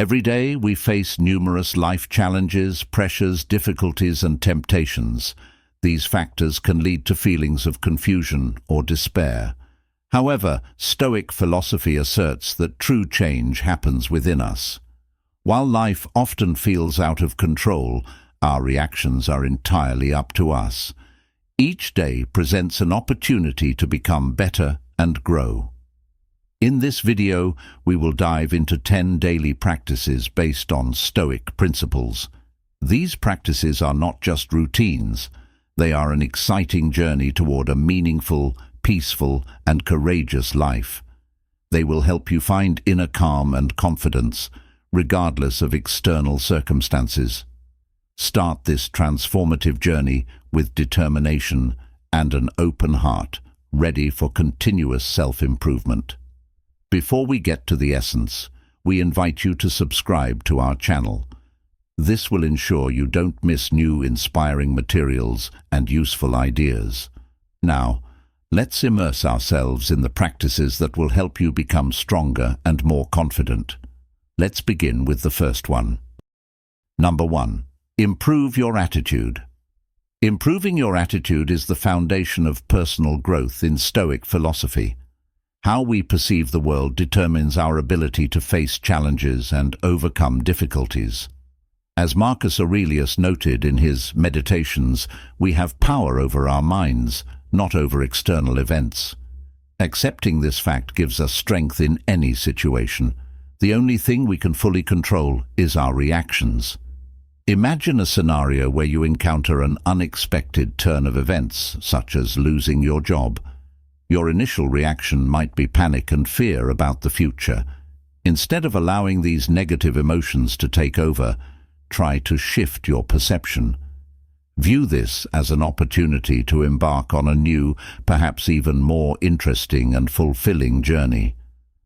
Every day we face numerous life challenges, pressures, difficulties and temptations. These factors can lead to feelings of confusion or despair. However, Stoic philosophy asserts that true change happens within us. While life often feels out of control, our reactions are entirely up to us. Each day presents an opportunity to become better and grow. In this video, we will dive into 10 daily practices based on Stoic principles. These practices are not just routines. They are an exciting journey toward a meaningful, peaceful, and courageous life. They will help you find inner calm and confidence, regardless of external circumstances. Start this transformative journey with determination and an open heart, ready for continuous self-improvement. Before we get to the essence, we invite you to subscribe to our channel. This will ensure you don't miss new inspiring materials and useful ideas. Now, let's immerse ourselves in the practices that will help you become stronger and more confident. Let's begin with the first one. Number 1. Improve your attitude. Improving your attitude is the foundation of personal growth in Stoic philosophy. How we perceive the world determines our ability to face challenges and overcome difficulties. As Marcus Aurelius noted in his Meditations, we have power over our minds, not over external events. Accepting this fact gives us strength in any situation. The only thing we can fully control is our reactions. Imagine a scenario where you encounter an unexpected turn of events, such as losing your job. Your initial reaction might be panic and fear about the future. Instead of allowing these negative emotions to take over, try to shift your perception. View this as an opportunity to embark on a new, perhaps even more interesting and fulfilling journey.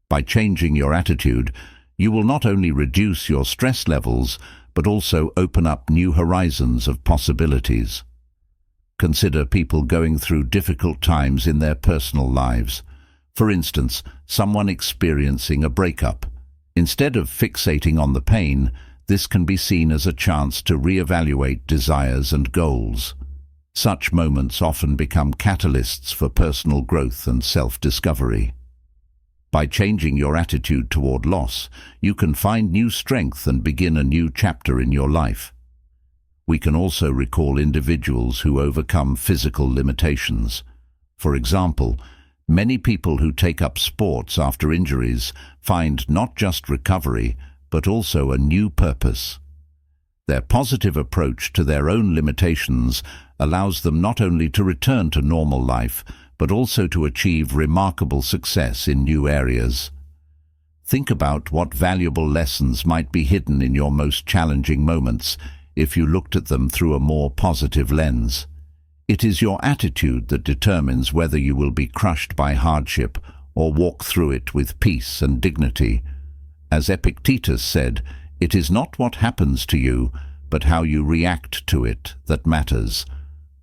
By changing your attitude, you will not only reduce your stress levels, but also open up new horizons of possibilities. Consider people going through difficult times in their personal lives. For instance, someone experiencing a breakup. Instead of fixating on the pain, this can be seen as a chance to reevaluate desires and goals. Such moments often become catalysts for personal growth and self-discovery. By changing your attitude toward loss, you can find new strength and begin a new chapter in your life. We can also recall individuals who overcome physical limitations. For example, many people who take up sports after injuries find not just recovery, but also a new purpose. Their positive approach to their own limitations allows them not only to return to normal life, but also to achieve remarkable success in new areas. Think about what valuable lessons might be hidden in your most challenging moments if you looked at them through a more positive lens. It is your attitude that determines whether you will be crushed by hardship or walk through it with peace and dignity. As Epictetus said, it is not what happens to you, but how you react to it that matters.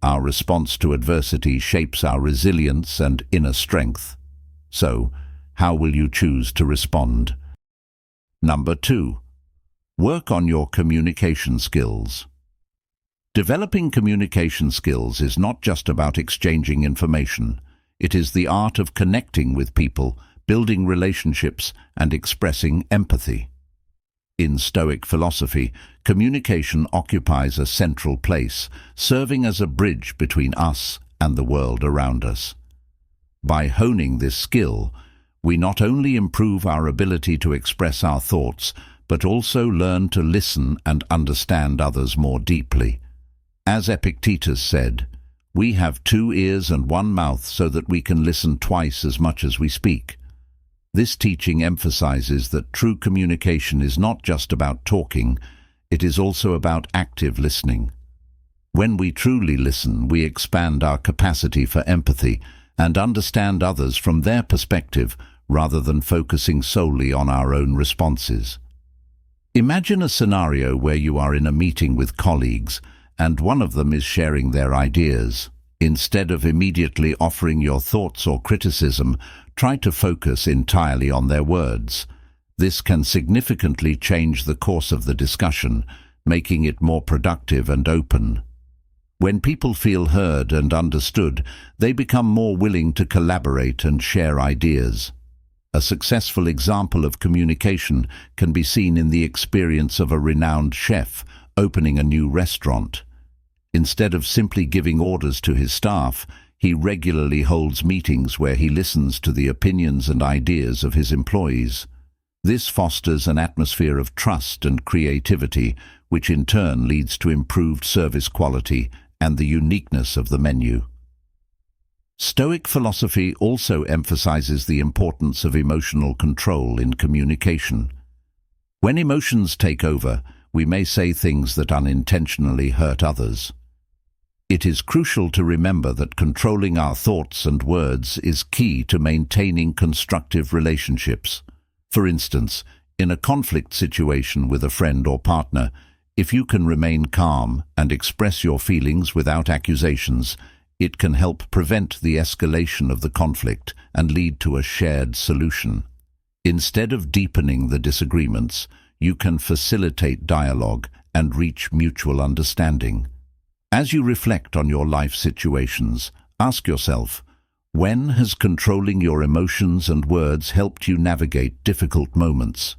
Our response to adversity shapes our resilience and inner strength. So, how will you choose to respond? Number 2. Work on your communication skills. Developing communication skills is not just about exchanging information. It is the art of connecting with people, building relationships, and expressing empathy. In Stoic philosophy, communication occupies a central place, serving as a bridge between us and the world around us. By honing this skill, we not only improve our ability to express our thoughts, but also learn to listen and understand others more deeply. As Epictetus said, "We have 2 ears and 1 mouth so that we can listen twice as much as we speak." This teaching emphasizes that true communication is not just about talking, it is also about active listening. When we truly listen, we expand our capacity for empathy and understand others from their perspective rather than focusing solely on our own responses. Imagine a scenario where you are in a meeting with colleagues and one of them is sharing their ideas. Instead of immediately offering your thoughts or criticism, try to focus entirely on their words. This can significantly change the course of the discussion, making it more productive and open. When people feel heard and understood, they become more willing to collaborate and share ideas. A successful example of communication can be seen in the experience of a renowned chef opening a new restaurant. Instead of simply giving orders to his staff, he regularly holds meetings where he listens to the opinions and ideas of his employees. This fosters an atmosphere of trust and creativity, which in turn leads to improved service quality and the uniqueness of the menu. Stoic philosophy also emphasizes the importance of emotional control in communication. When emotions take over, we may say things that unintentionally hurt others. It is crucial to remember that controlling our thoughts and words is key to maintaining constructive relationships. For instance, in a conflict situation with a friend or partner, if you can remain calm and express your feelings without accusations, it can help prevent the escalation of the conflict and lead to a shared solution. Instead of deepening the disagreements, you can facilitate dialogue and reach mutual understanding. As you reflect on your life situations, ask yourself, when has controlling your emotions and words helped you navigate difficult moments?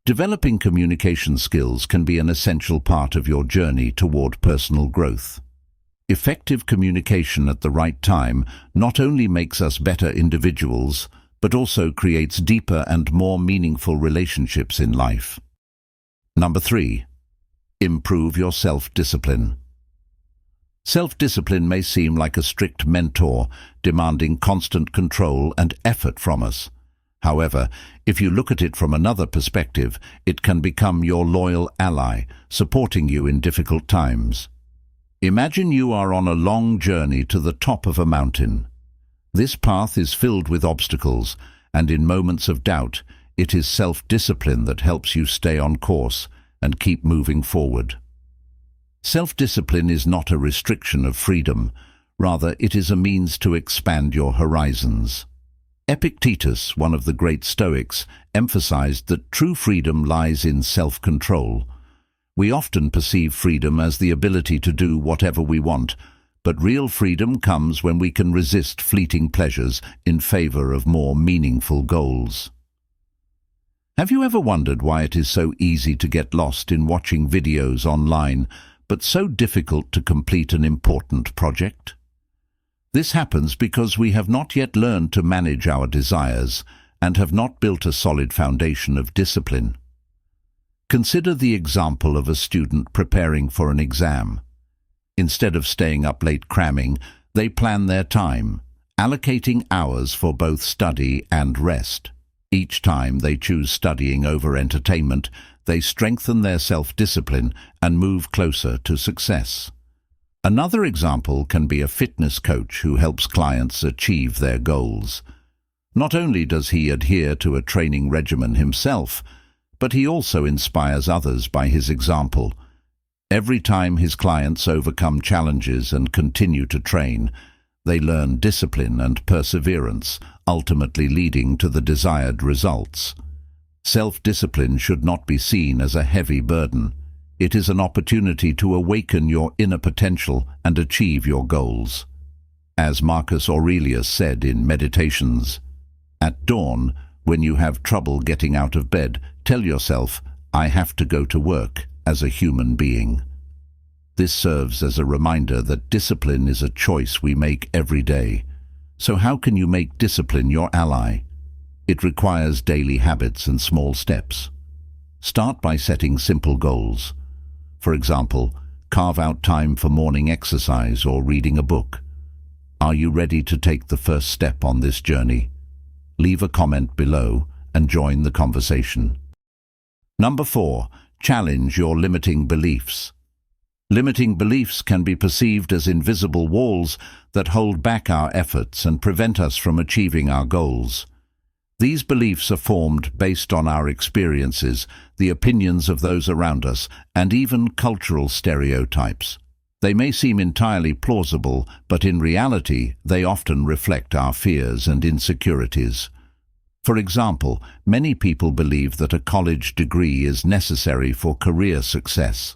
Developing communication skills can be an essential part of your journey toward personal growth. Effective communication at the right time not only makes us better individuals, but also creates deeper and more meaningful relationships in life. Number 3. Improve your self-discipline. Self-discipline may seem like a strict mentor, demanding constant control and effort from us. However, if you look at it from another perspective, it can become your loyal ally, supporting you in difficult times. Imagine you are on a long journey to the top of a mountain. This path is filled with obstacles, and in moments of doubt, it is self-discipline that helps you stay on course and keep moving forward. Self-discipline is not a restriction of freedom, rather it is a means to expand your horizons. Epictetus, one of the great Stoics, emphasized that true freedom lies in self-control. We often perceive freedom as the ability to do whatever we want, but real freedom comes when we can resist fleeting pleasures in favor of more meaningful goals. Have you ever wondered why it is so easy to get lost in watching videos online, but so difficult to complete an important project? This happens because we have not yet learned to manage our desires and have not built a solid foundation of discipline. Consider the example of a student preparing for an exam. Instead of staying up late cramming, they plan their time, allocating hours for both study and rest. Each time they choose studying over entertainment, they strengthen their self-discipline and move closer to success. Another example can be a fitness coach who helps clients achieve their goals. Not only does he adhere to a training regimen himself, but he also inspires others by his example. Every time his clients overcome challenges and continue to train, they learn discipline and perseverance, ultimately leading to the desired results. Self-discipline should not be seen as a heavy burden. It is an opportunity to awaken your inner potential and achieve your goals. As Marcus Aurelius said in Meditations, "At dawn, when you have trouble getting out of bed, tell yourself, 'I have to go to work as a human being.'" This serves as a reminder that discipline is a choice we make every day. So how can you make discipline your ally? It requires daily habits and small steps. Start by setting simple goals. For example, carve out time for morning exercise or reading a book. Are you ready to take the first step on this journey? Leave a comment below and join the conversation. Number 4. Challenge your limiting beliefs. Limiting beliefs can be perceived as invisible walls that hold back our efforts and prevent us from achieving our goals. These beliefs are formed based on our experiences, the opinions of those around us, and even cultural stereotypes. They may seem entirely plausible, but in reality, they often reflect our fears and insecurities. For example, many people believe that a college degree is necessary for career success.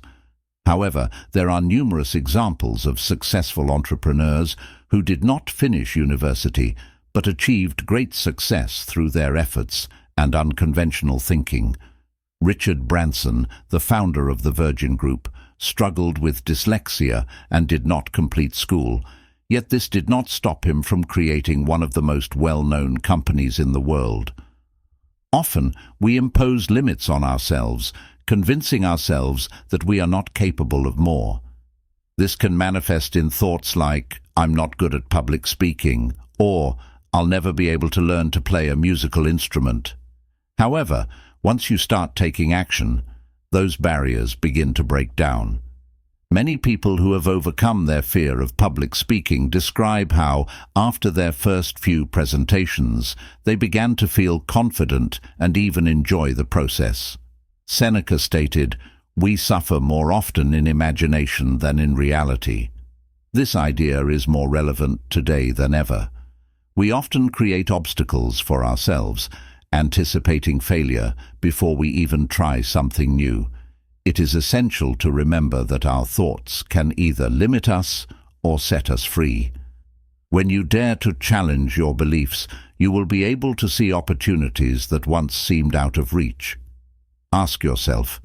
However, there are numerous examples of successful entrepreneurs who did not finish university but achieved great success through their efforts and unconventional thinking. Richard Branson, the founder of the Virgin Group, struggled with dyslexia and did not complete school, yet this did not stop him from creating one of the most well-known companies in the world. Often, we impose limits on ourselves, convincing ourselves that we are not capable of more. This can manifest in thoughts like, "I'm not good at public speaking," or "I'll never be able to learn to play a musical instrument." However, once you start taking action, those barriers begin to break down. Many people who have overcome their fear of public speaking describe how, after their first few presentations, they began to feel confident and even enjoy the process. Seneca stated, "We suffer more often in imagination than in reality." This idea is more relevant today than ever. We often create obstacles for ourselves, anticipating failure before we even try something new. It is essential to remember that our thoughts can either limit us or set us free. When you dare to challenge your beliefs, you will be able to see opportunities that once seemed out of reach. Ask yourself,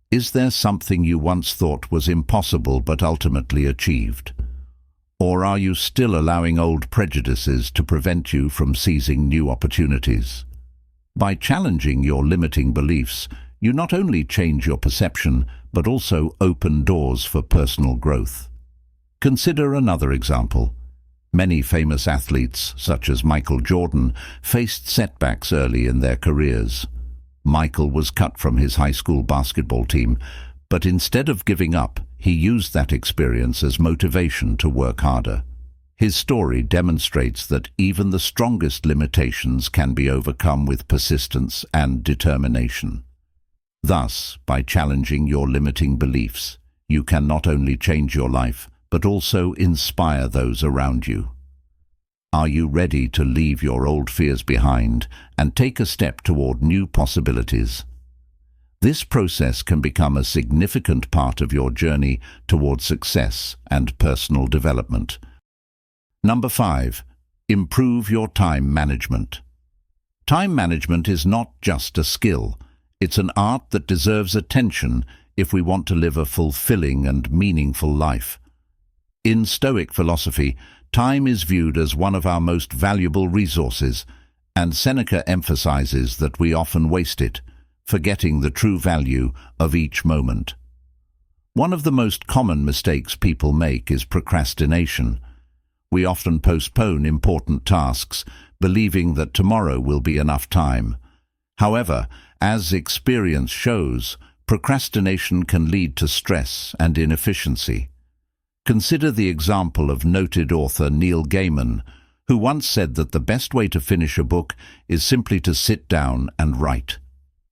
is there something you once thought was impossible but ultimately achieved? Or are you still allowing old prejudices to prevent you from seizing new opportunities? By challenging your limiting beliefs, you not only change your perception, but also open doors for personal growth. Consider another example. Many famous athletes, such as Michael Jordan, faced setbacks early in their careers. Michael was cut from his high school basketball team, but instead of giving up, he used that experience as motivation to work harder. His story demonstrates that even the strongest limitations can be overcome with persistence and determination. Thus, by challenging your limiting beliefs, you can not only change your life, but also inspire those around you. Are you ready to leave your old fears behind and take a step toward new possibilities? This process can become a significant part of your journey toward success and personal development. Number 5. Improve your time management. Time management is not just a skill. It's an art that deserves attention if we want to live a fulfilling and meaningful life. In Stoic philosophy, time is viewed as one of our most valuable resources, and Seneca emphasizes that we often waste it, forgetting the true value of each moment. One of the most common mistakes people make is procrastination. We often postpone important tasks, believing that tomorrow will be enough time. However, as experience shows, procrastination can lead to stress and inefficiency. Consider the example of noted author Neil Gaiman, who once said that the best way to finish a book is simply to sit down and write.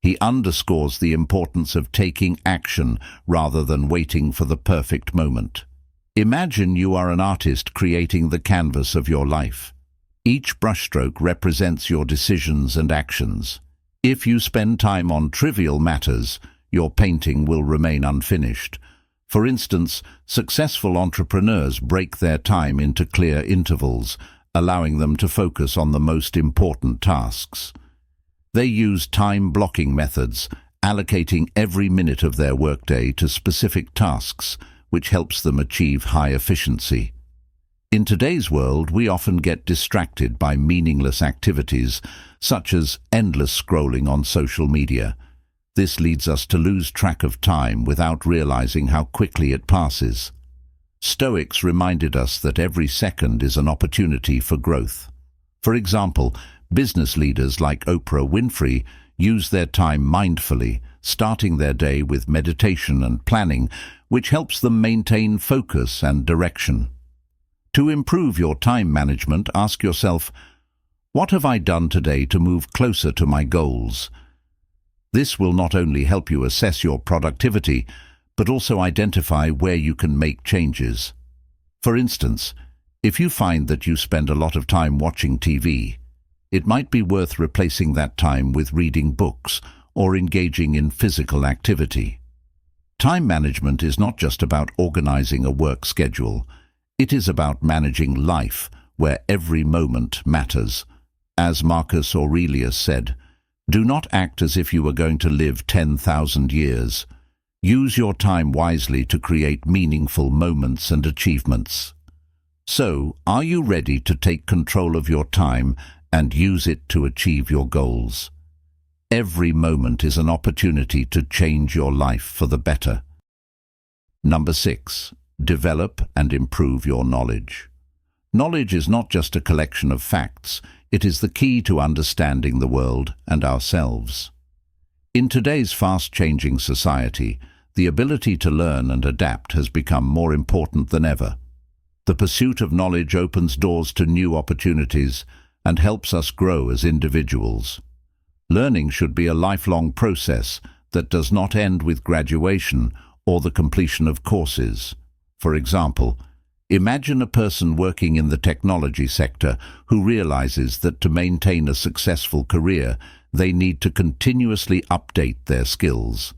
He underscores the importance of taking action rather than waiting for the perfect moment. Imagine you are an artist creating the canvas of your life. Each brushstroke represents your decisions and actions. If you spend time on trivial matters, your painting will remain unfinished. For instance, successful entrepreneurs break their time into clear intervals, allowing them to focus on the most important tasks. They use time-blocking methods, allocating every minute of their workday to specific tasks, which helps them achieve high efficiency. In today's world, we often get distracted by meaningless activities, such as endless scrolling on social media. This leads us to lose track of time without realizing how quickly it passes. Stoics reminded us that every second is an opportunity for growth. For example, business leaders like Oprah Winfrey use their time mindfully, starting their day with meditation and planning, which helps them maintain focus and direction. To improve your time management, ask yourself, what have I done today to move closer to my goals? This will not only help you assess your productivity, but also identify where you can make changes. For instance, if you find that you spend a lot of time watching TV, It might be worth replacing that time with reading books or engaging in physical activity. Time management is not just about organizing a work schedule. It is about managing life, where every moment matters. As Marcus Aurelius said, "Do not act as if you were going to live 10,000 years. Use your time wisely to create meaningful moments and achievements." So, are you ready to take control of your time and use it to achieve your goals? Every moment is an opportunity to change your life for the better. Number 6. Develop and improve your knowledge. Knowledge is not just a collection of facts, it is the key to understanding the world and ourselves. In today's fast-changing society, the ability to learn and adapt has become more important than ever. The pursuit of knowledge opens doors to new opportunities and helps us grow as individuals. Learning should be a lifelong process that does not end with graduation or the completion of courses. For example, imagine a person working in the technology sector who realizes that to maintain a successful career, they need to continuously update their skills.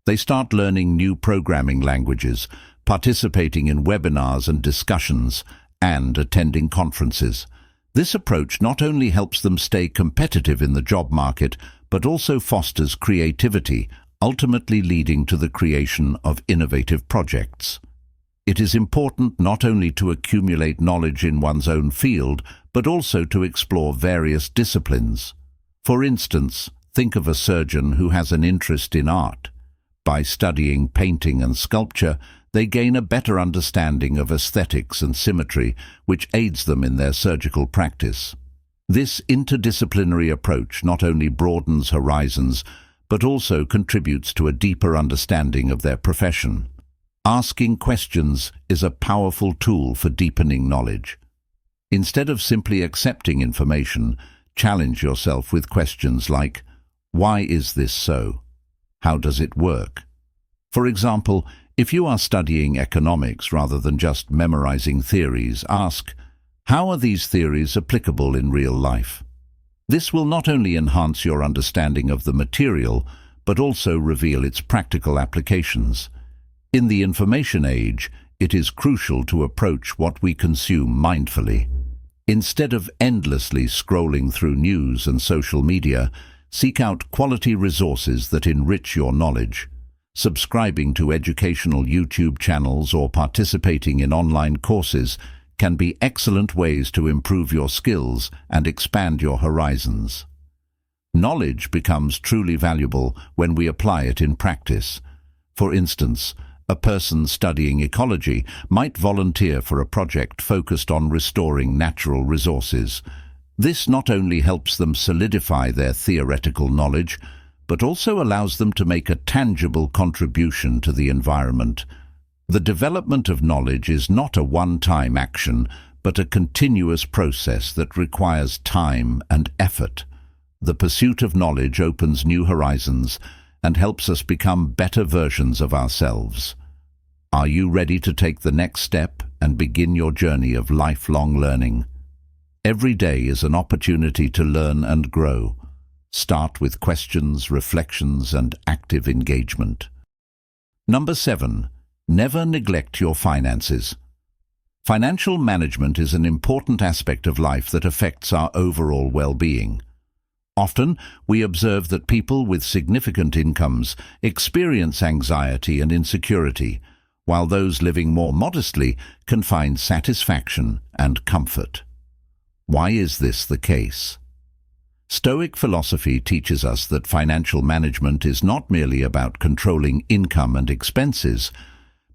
They start learning new programming languages, participating in webinars and discussions, and attending conferences. This approach not only helps them stay competitive in the job market, but also fosters creativity, ultimately leading to the creation of innovative projects. It is important not only to accumulate knowledge in one's own field, but also to explore various disciplines. For instance, think of a surgeon who has an interest in art. By studying painting and sculpture, they gain a better understanding of aesthetics and symmetry, which aids them in their surgical practice. This interdisciplinary approach not only broadens horizons, but also contributes to a deeper understanding of their profession. Asking questions is a powerful tool for deepening knowledge. Instead of simply accepting information, challenge yourself with questions like, "Why is this so? How does it work?" For example, if you are studying economics rather than just memorizing theories, ask, "How are these theories applicable in real life?" This will not only enhance your understanding of the material, but also reveal its practical applications. In the information age, it is crucial to approach what we consume mindfully. Instead of endlessly scrolling through news and social media, seek out quality resources that enrich your knowledge. Subscribing to educational YouTube channels or participating in online courses can be excellent ways to improve your skills and expand your horizons. Knowledge becomes truly valuable when we apply it in practice. For instance, a person studying ecology might volunteer for a project focused on restoring natural resources. This not only helps them solidify their theoretical knowledge, but also allows them to make a tangible contribution to the environment. The development of knowledge is not a one-time action, but a continuous process that requires time and effort. The pursuit of knowledge opens new horizons and helps us become better versions of ourselves. Are you ready to take the next step and begin your journey of lifelong learning? Every day is an opportunity to learn and grow. Start with questions, reflections, and active engagement. Number 7. Never neglect your finances. Financial management is an important aspect of life that affects our overall well-being. Often, we observe that people with significant incomes experience anxiety and insecurity, while those living more modestly can find satisfaction and comfort. Why is this the case? Stoic philosophy teaches us that financial management is not merely about controlling income and expenses,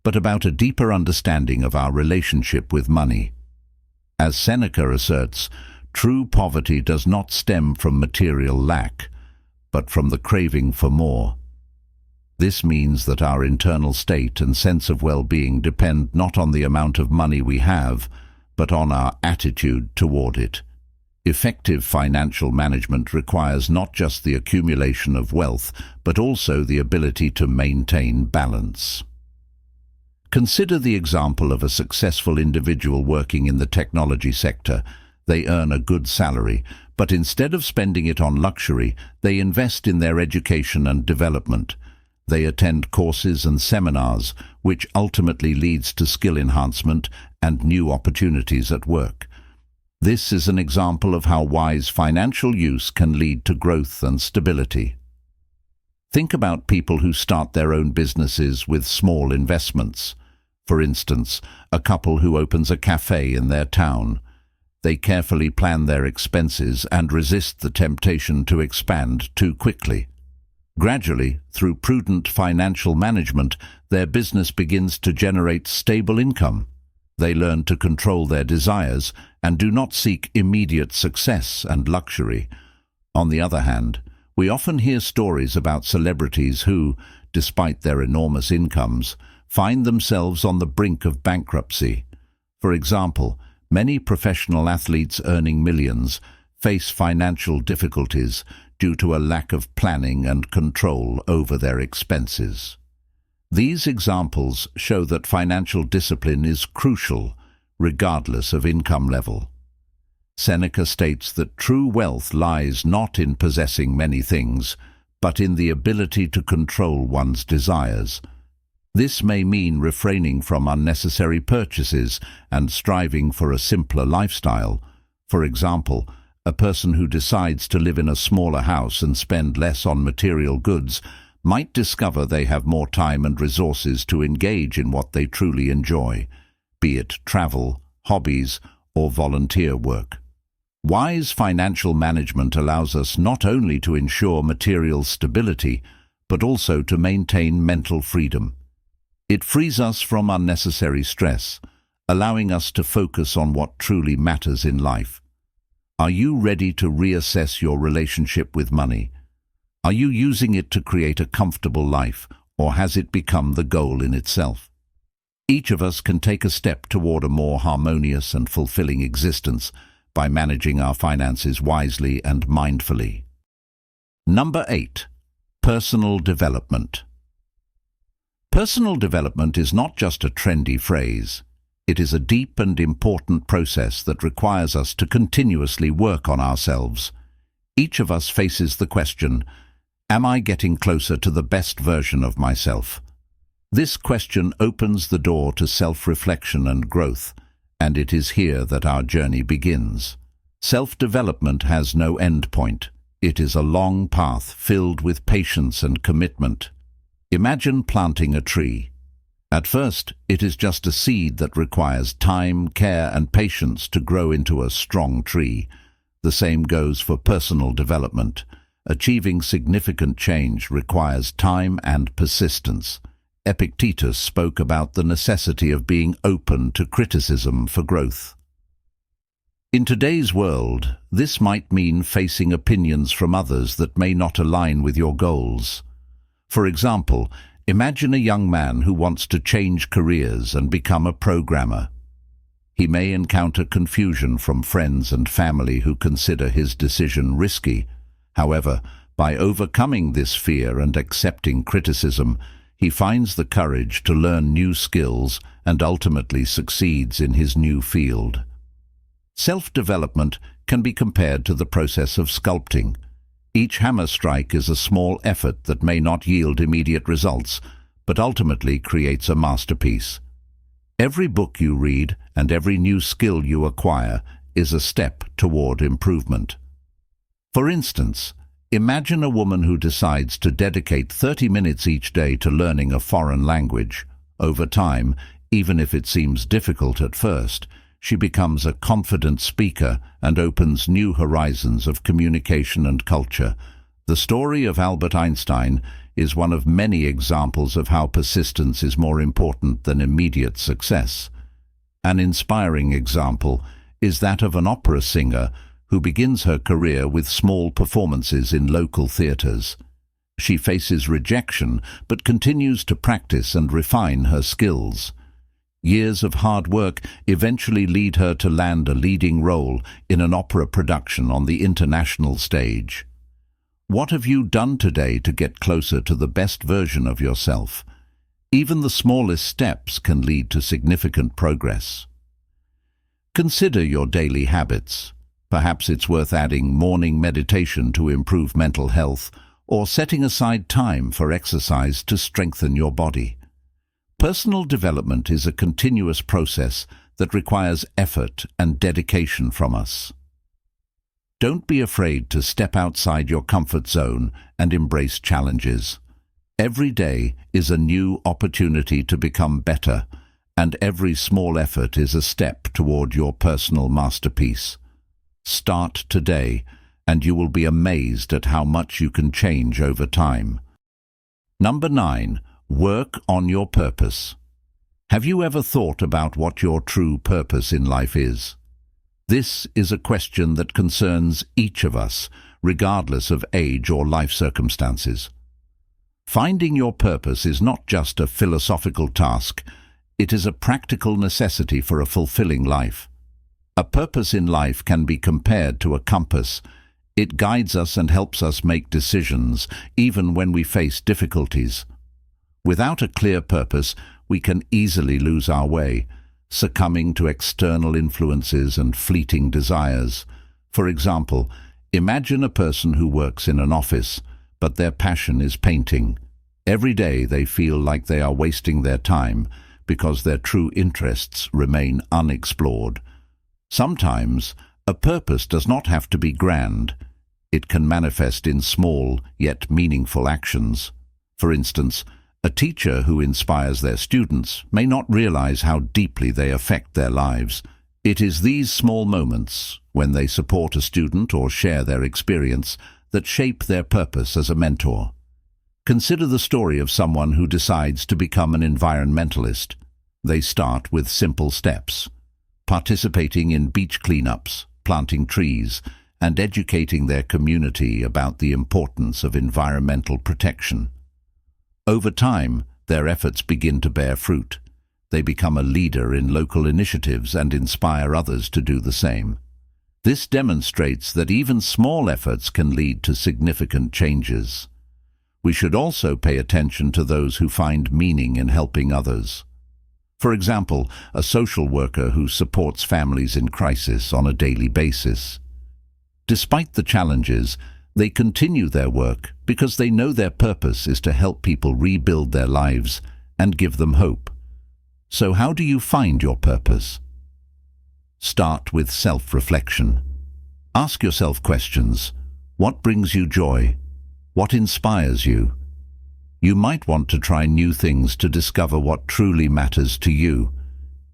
but about a deeper understanding of our relationship with money. As Seneca asserts, true poverty does not stem from material lack, but from the craving for more. This means that our internal state and sense of well-being depend not on the amount of money we have, but on our attitude toward it. Effective financial management requires not just the accumulation of wealth, but also the ability to maintain balance. Consider the example of a successful individual working in the technology sector. They earn a good salary, But instead of spending it on luxury, they invest in their education and development. They attend courses and seminars, which ultimately leads to skill enhancement and new opportunities at work. This is an example of how wise financial use can lead to growth and stability. Think about people who start their own businesses with small investments. For instance, a couple who opens a cafe in their town. They carefully plan their expenses and resist the temptation to expand too quickly. Gradually, through prudent financial management, their business begins to generate stable income. They learn to control their desires and do not seek immediate success and luxury. On the other hand, we often hear stories about celebrities who, despite their enormous incomes, find themselves on the brink of bankruptcy. For example, many professional athletes earning millions face financial difficulties due to a lack of planning and control over their expenses. These examples show that financial discipline is crucial, regardless of income level. Seneca states that true wealth lies not in possessing many things, but in the ability to control one's desires. This may mean refraining from unnecessary purchases and striving for a simpler lifestyle. For example, a person who decides to live in a smaller house and spend less on material goods might discover they have more time and resources to engage in what they truly enjoy, be it travel, hobbies, or volunteer work. Wise financial management allows us not only to ensure material stability, but also to maintain mental freedom. It frees us from unnecessary stress, allowing us to focus on what truly matters in life. Are you ready to reassess your relationship with money? Are you using it to create a comfortable life, or has it become the goal in itself? Each of us can take a step toward a more harmonious and fulfilling existence by managing our finances wisely and mindfully. Number 8. Personal development. Personal development is not just a trendy phrase. It is a deep and important process that requires us to continuously work on ourselves. Each of us faces the question, am I getting closer to the best version of myself? This question opens the door to self-reflection and growth, and it is here that our journey begins. Self-development has no end point. It is a long path filled with patience and commitment. Imagine planting a tree. At first, it is just a seed that requires time, care, and patience to grow into a strong tree. The same goes for personal development. Achieving significant change requires time and persistence. Epictetus spoke about the necessity of being open to criticism for growth. In today's world, this might mean facing opinions from others that may not align with your goals. For example, imagine a young man who wants to change careers and become a programmer. He may encounter confusion from friends and family who consider his decision risky. However, by overcoming this fear and accepting criticism, he finds the courage to learn new skills and ultimately succeeds in his new field. Self-development can be compared to the process of sculpting. Each hammer strike is a small effort that may not yield immediate results, but ultimately creates a masterpiece. Every book you read and every new skill you acquire is a step toward improvement. For instance, imagine a woman who decides to dedicate 30 minutes each day to learning a foreign language. Over time, even if it seems difficult at first, she becomes a confident speaker and opens new horizons of communication and culture. The story of Albert Einstein is one of many examples of how persistence is more important than immediate success. An inspiring example is that of an opera singer who begins her career with small performances in local theaters. She faces rejection but continues to practice and refine her skills. Years of hard work eventually lead her to land a leading role in an opera production on the international stage. What have you done today to get closer to the best version of yourself? Even the smallest steps can lead to significant progress. Consider your daily habits. Perhaps it's worth adding morning meditation to improve mental health, or setting aside time for exercise to strengthen your body. Personal development is a continuous process that requires effort and dedication from us. Don't be afraid to step outside your comfort zone and embrace challenges. Every day is a new opportunity to become better, and every small effort is a step toward your personal masterpiece. Start today, and you will be amazed at how much you can change over time. Number 9. Work on your purpose. Have you ever thought about what your true purpose in life is? This is a question that concerns each of us, regardless of age or life circumstances. Finding your purpose is not just a philosophical task, it is a practical necessity for a fulfilling life. A purpose in life can be compared to a compass. It guides us and helps us make decisions, even when we face difficulties. Without a clear purpose, we can easily lose our way, succumbing to external influences and fleeting desires. For example, imagine a person who works in an office, but their passion is painting. Every day they feel like they are wasting their time because their true interests remain unexplored. Sometimes, a purpose does not have to be grand. It can manifest in small yet meaningful actions. For instance, a teacher who inspires their students may not realize how deeply they affect their lives. It is these small moments, when they support a student or share their experience, that shape their purpose as a mentor. Consider the story of someone who decides to become an environmentalist. They start with simple steps, participating in beach cleanups, planting trees, and educating their community about the importance of environmental protection. Over time, their efforts begin to bear fruit. They become a leader in local initiatives and inspire others to do the same. This demonstrates that even small efforts can lead to significant changes. We should also pay attention to those who find meaning in helping others. For example, a social worker who supports families in crisis on a daily basis. Despite the challenges, they continue their work because they know their purpose is to help people rebuild their lives and give them hope. So how do you find your purpose? Start with self-reflection. Ask yourself questions. What brings you joy? What inspires you? You might want to try new things to discover what truly matters to you.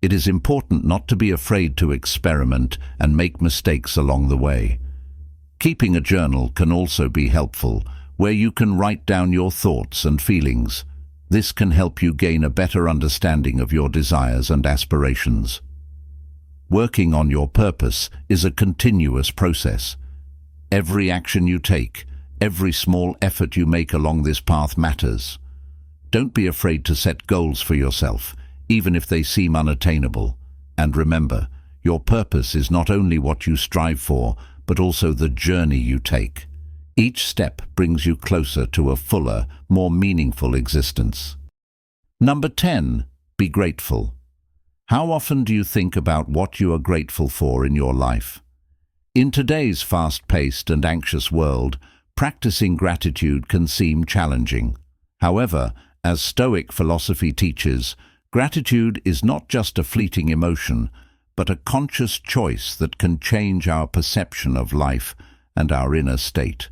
It is important not to be afraid to experiment and make mistakes along the way. Keeping a journal can also be helpful, where you can write down your thoughts and feelings. This can help you gain a better understanding of your desires and aspirations. Working on your purpose is a continuous process. Every action you take, every small effort you make along this path matters. Don't be afraid to set goals for yourself, even if they seem unattainable. And remember, your purpose is not only what you strive for, but also the journey you take. Each step brings you closer to a fuller, more meaningful existence. Number 10. Be grateful. How often do you think about what you are grateful for in your life? In today's fast-paced and anxious world, practicing gratitude can seem challenging. However, as Stoic philosophy teaches, gratitude is not just a fleeting emotion, but a conscious choice that can change our perception of life and our inner state.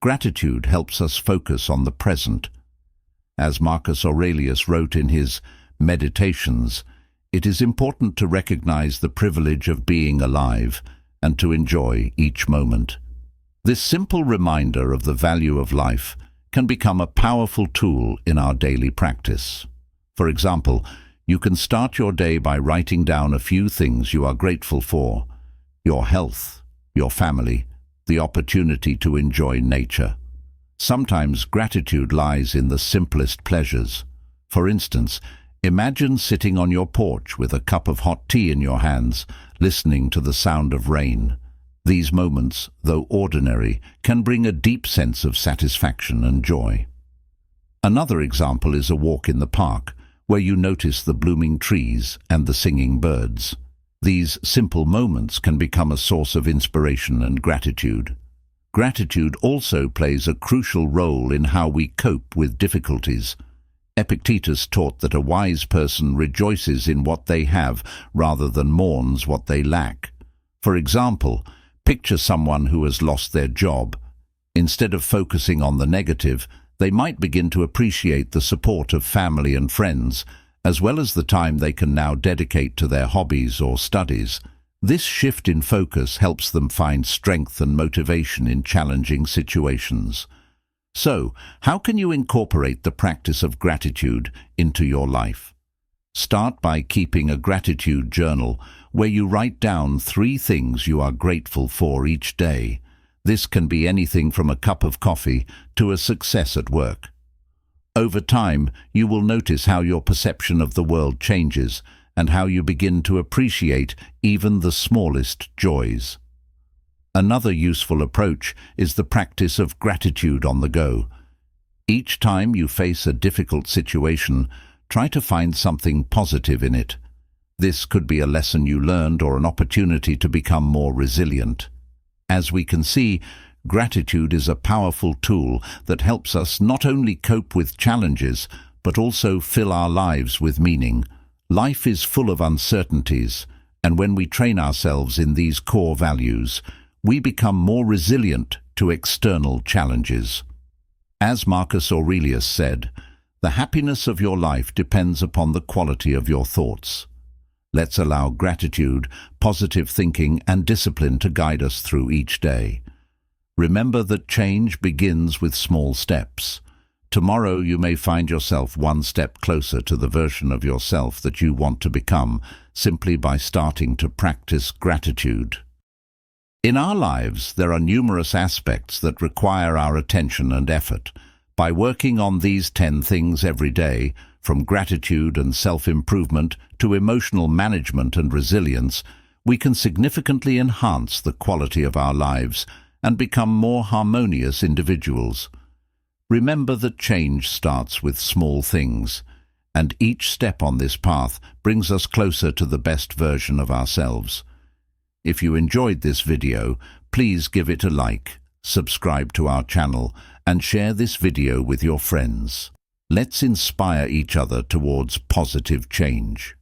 Gratitude helps us focus on the present. As Marcus Aurelius wrote in his Meditations, it is important to recognize the privilege of being alive and to enjoy each moment. This simple reminder of the value of life can become a powerful tool in our daily practice. For example, you can start your day by writing down a few things you are grateful for: your health, your family, the opportunity to enjoy nature. Sometimes gratitude lies in the simplest pleasures. For instance, imagine sitting on your porch with a cup of hot tea in your hands, listening to the sound of rain. These moments, though ordinary, can bring a deep sense of satisfaction and joy. Another example is a walk in the park, where you notice the blooming trees and the singing birds. These simple moments can become a source of inspiration and gratitude. Gratitude also plays a crucial role in how we cope with difficulties. Epictetus taught that a wise person rejoices in what they have rather than mourns what they lack. For example, picture someone who has lost their job. Instead of focusing on the negative, they might begin to appreciate the support of family and friends, as well as the time they can now dedicate to their hobbies or studies. This shift in focus helps them find strength and motivation in challenging situations. So, how can you incorporate the practice of gratitude into your life? Start by keeping a gratitude journal where you write down 3 things you are grateful for each day. This can be anything from a cup of coffee to a success at work. Over time, you will notice how your perception of the world changes and how you begin to appreciate even the smallest joys. Another useful approach is the practice of gratitude on the go. Each time you face a difficult situation, try to find something positive in it. This could be a lesson you learned or an opportunity to become more resilient. As we can see, gratitude is a powerful tool that helps us not only cope with challenges, but also fill our lives with meaning. Life is full of uncertainties, and when we train ourselves in these core values, we become more resilient to external challenges. As Marcus Aurelius said, "The happiness of your life depends upon the quality of your thoughts." Let's allow gratitude, positive thinking, and discipline to guide us through each day. Remember that change begins with small steps. Tomorrow you may find yourself one step closer to the version of yourself that you want to become, simply by starting to practice gratitude. In our lives, there are numerous aspects that require our attention and effort. By working on these 10 things every day, from gratitude and self-improvement to emotional management and resilience, we can significantly enhance the quality of our lives and become more harmonious individuals. Remember that change starts with small things, and each step on this path brings us closer to the best version of ourselves. If you enjoyed this video, please give it a like, subscribe to our channel, and share this video with your friends. Let's inspire each other towards positive change.